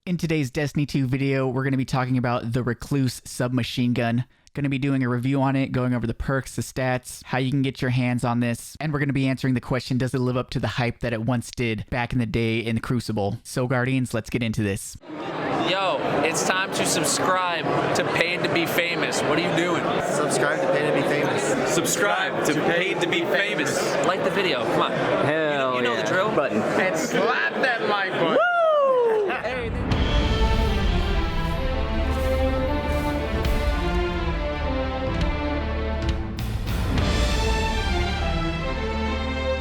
In today's Destiny 2 video, we're going to be talking about the Recluse submachine gun. Going to be doing a review on it, going over the perks, the stats, how you can get your hands on this, and we're going to be answering the question, does it live up to the hype that it once did back in the day in the Crucible? So Guardians, let's get into this. Yo, it's time to subscribe to Paid to Be Famous. What are you doing? Subscribe to Paid to Be Famous. Subscribe to Paid to Be Famous. Like the video, come on. Hell you know yeah. the drill. Button. And slap that like button. Woo! Hey.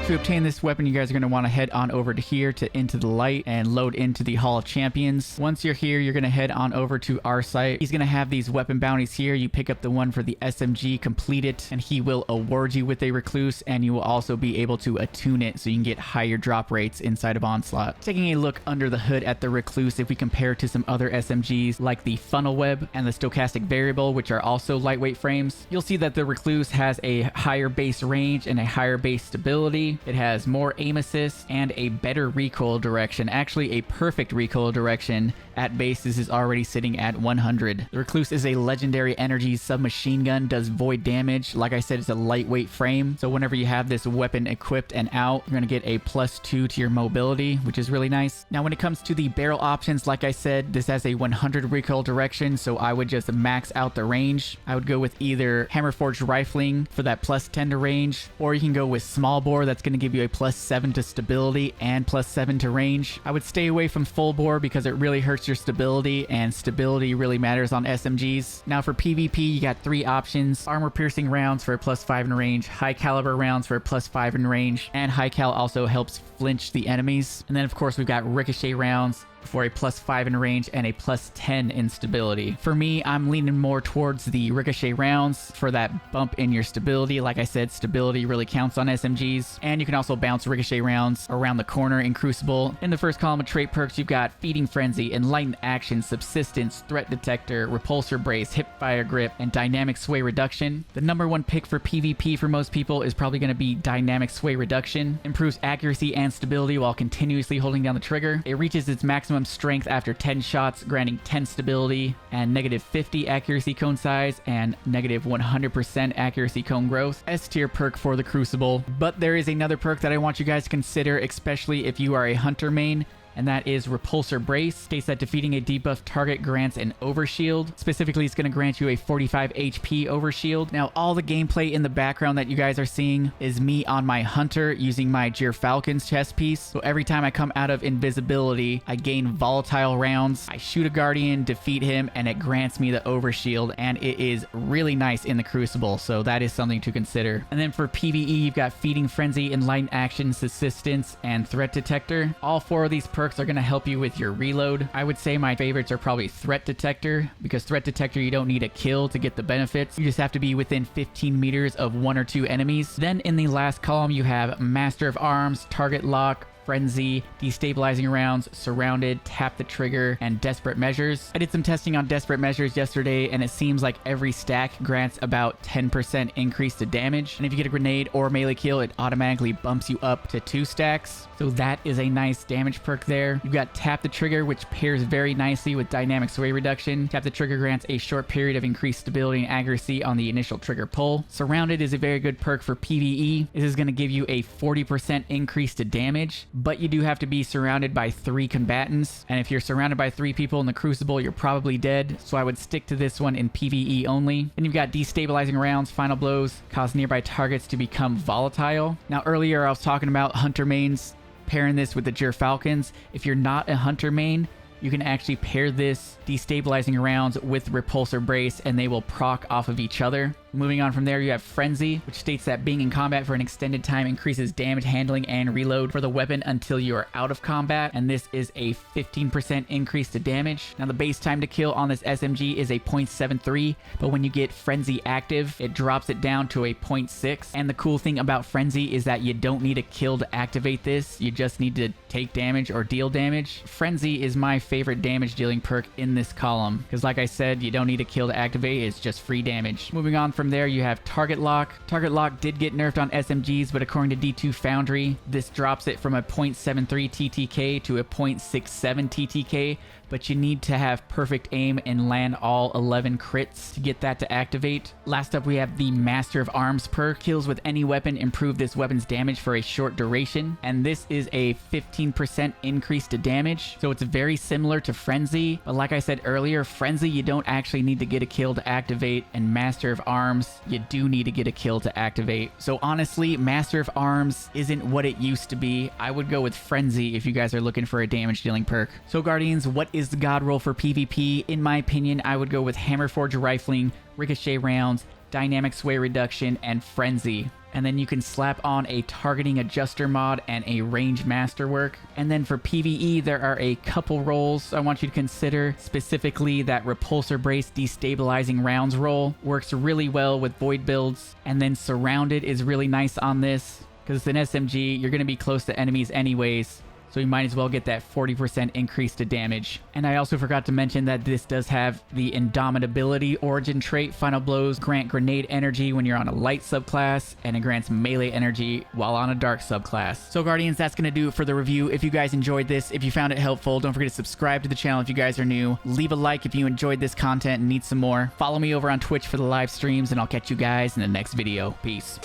To obtain this weapon, you guys are going to want to head on over to here to Into the Light and load into the Hall of Champions. Once you're here, you're going to head on over to our site. He's going to have these weapon bounties here. You pick up the one for the SMG, complete it, and he will award you with a Recluse, and you will also be able to attune it so you can get higher drop rates inside of Onslaught. Taking a look under the hood at the Recluse, if we compare to some other SMGs like the Funnel Web and the Stochastic Variable, which are also lightweight frames, you'll see that the Recluse has a higher base range and a higher base stability. It has more aim assist and a better recoil direction. Actually, a perfect recoil direction at bases is already sitting at 100. The Recluse is a legendary energy submachine gun, does void damage. Like I said, it's a lightweight frame. So whenever you have this weapon equipped and out, you're going to get a +2 to your mobility, which is really nice. Now, when it comes to the barrel options, like I said, this has a 100 recoil direction. So I would just max out the range. I would go with either Hammerforged Rifling for that +10 to range, or you can go with small bore. That's going to give you a +7 to stability and +7 to range. I would stay away from full bore because it really hurts your stability, and stability really matters on SMGs. Now for PvP, you got 3 options: armor piercing rounds for a +5 in range, high caliber rounds for a +5 in range, and high cal also helps flinch the enemies. And then of course we've got ricochet rounds for a +5 in range and a +10 in stability. For me, I'm leaning more towards the ricochet rounds for that bump in your stability. Like I said, stability really counts on SMGs, and you can also bounce ricochet rounds around the corner in Crucible. In the first column of trait perks, you've got Feeding Frenzy, Enlightened Action, Subsistence, Threat Detector, Repulsor Brace, Hip Fire Grip, and Dynamic Sway Reduction. The #1 pick for PvP for most people is probably going to be Dynamic Sway Reduction. Improves accuracy and stability while continuously holding down the trigger. It reaches its maximum strength after 10 shots, granting 10 stability and -50 accuracy cone size and -100% accuracy cone growth. S tier perk for the Crucible. But there is another perk that I want you guys to consider, especially if you are a hunter main, and that is Repulsor Brace. States that defeating a debuff target grants an overshield. Specifically, it's going to grant you a 45 HP overshield. Now, all the gameplay in the background that you guys are seeing is me on my hunter using my Falcon's chest piece. So every time I come out of invisibility, I gain volatile rounds. I shoot a guardian, defeat him, and it grants me the overshield, and it is really nice in the Crucible. So that is something to consider. And then for PvE, you've got Feeding Frenzy, Enlightened Action, Subsistence, and Threat Detector. All 4 of these perks are going to help you with your reload. I would say my favorites are probably Threat Detector, because Threat Detector, you don't need a kill to get the benefits. You just have to be within 15 meters of 1 or 2 enemies. Then in the last column, you have Master of Arms, Target Lock, Frenzy, Destabilizing Rounds, Surrounded, Tap the Trigger, and Desperate Measures. I did some testing on Desperate Measures yesterday, and it seems like every stack grants about 10% increase to damage. And if you get a grenade or melee kill, it automatically bumps you up to 2 stacks. So that is a nice damage perk there. You've got Tap the Trigger, which pairs very nicely with Dynamic Sway Reduction. Tap the Trigger grants a short period of increased stability and accuracy on the initial trigger pull. Surrounded is a very good perk for PvE. This is going to give you a 40% increase to damage, but you do have to be surrounded by 3 combatants, and if you're surrounded by 3 people in the Crucible, you're probably dead, so I would stick to this one in PvE only. Then you've got Destabilizing Rounds, Final Blows, cause nearby targets to become volatile. Now earlier I was talking about hunter mains pairing this with the Falcons. If you're not a hunter main, you can actually pair this Destabilizing Rounds with Repulsor Brace, and they will proc off of each other. Moving on from there, you have Frenzy, which states that being in combat for an extended time increases damage handling and reload for the weapon until you are out of combat, and this is a 15% increase to damage. Now, the base time to kill on this SMG is a 0.73, but when you get Frenzy active, it drops it down to a 0.6. And the cool thing about Frenzy is that you don't need a kill to activate this, you just need to take damage or deal damage. Frenzy is my favorite damage dealing perk in this column, because like I said, you don't need a kill to activate, it's just free damage. Moving on from there, you have Target Lock. Target Lock did get nerfed on SMGs, but according to D2 Foundry, this drops it from a 0.73 TTK to a 0.67 TTK. but you need to have perfect aim and land all 11 crits to get that to activate. Last up, we have the Master of Arms perk. Kills with any weapon improve this weapon's damage for a short duration, and this is a 15% increase to damage, so it's very similar to Frenzy, but like I said earlier, Frenzy you don't actually need to get a kill to activate, and Master of Arms you do need to get a kill to activate. So honestly, Master of Arms isn't what it used to be. I would go with Frenzy if you guys are looking for a damage dealing perk. So Guardians, what is the God roll for PvP? In my opinion, I would go with Hammerforge Rifling, Ricochet Rounds, Dynamic Sway Reduction, and Frenzy. And then you can slap on a Targeting Adjuster mod and a Range Masterwork. And then for PvE, there are a couple rolls I want you to consider. Specifically, that Repulsor Brace Destabilizing Rounds roll works really well with Void builds. And then Surrounded is really nice on this, because it's an SMG, you're going to be close to enemies anyways, so you might as well get that 40% increase to damage. And I also forgot to mention that this does have the Indomitability origin trait. Final blows grant grenade energy when you're on a light subclass, and it grants melee energy while on a dark subclass. So Guardians, that's going to do it for the review. If you guys enjoyed this, if you found it helpful, don't forget to subscribe to the channel if you guys are new. Leave a like if you enjoyed this content and need some more. Follow me over on Twitch for the live streams, and I'll catch you guys in the next video. Peace.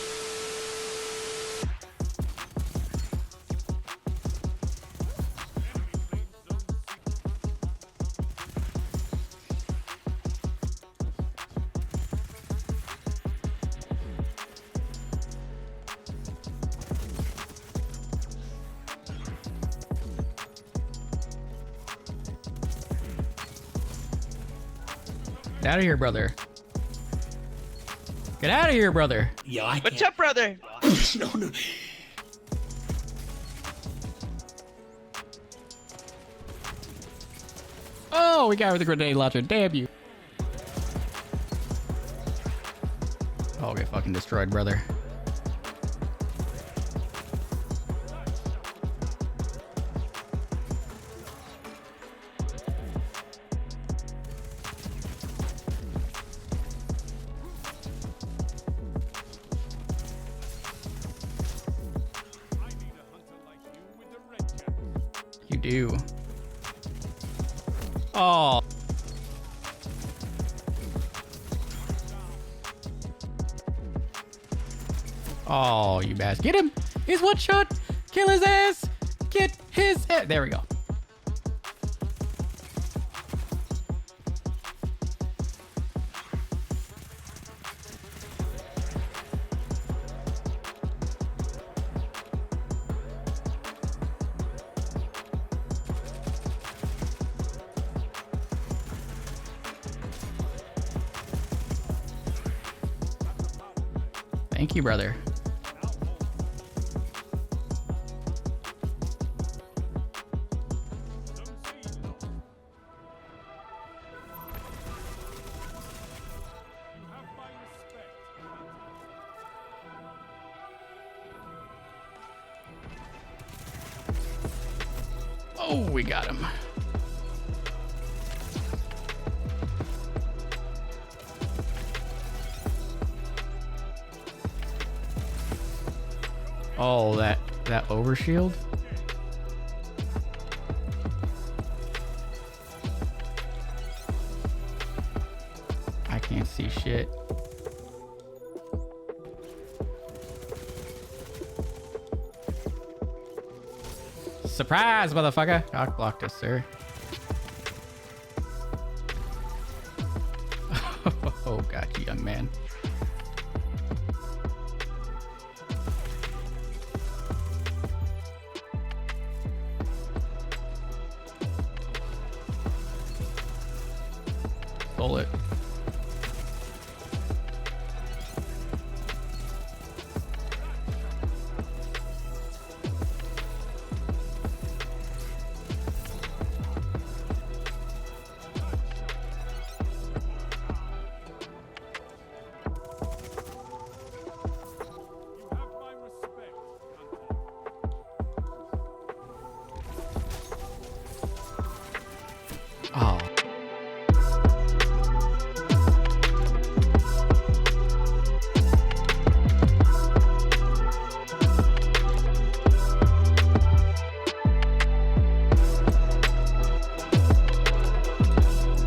Get out of here, brother. Get out of here, brother. Yo, I What's can't. up, brother? No. Oh, we got her with the grenade launcher. Damn you. Oh, get fucking destroyed, brother. You do. Oh. Oh, you bastard. Get him! He's one shot! Kill his ass! Get his ass! There we go. Thank you, brother. Oh, we got him. Oh, that overshield? I can't see shit. Surprise, motherfucker! Cock blocked us, sir. Oh, got you, young man. Stole it.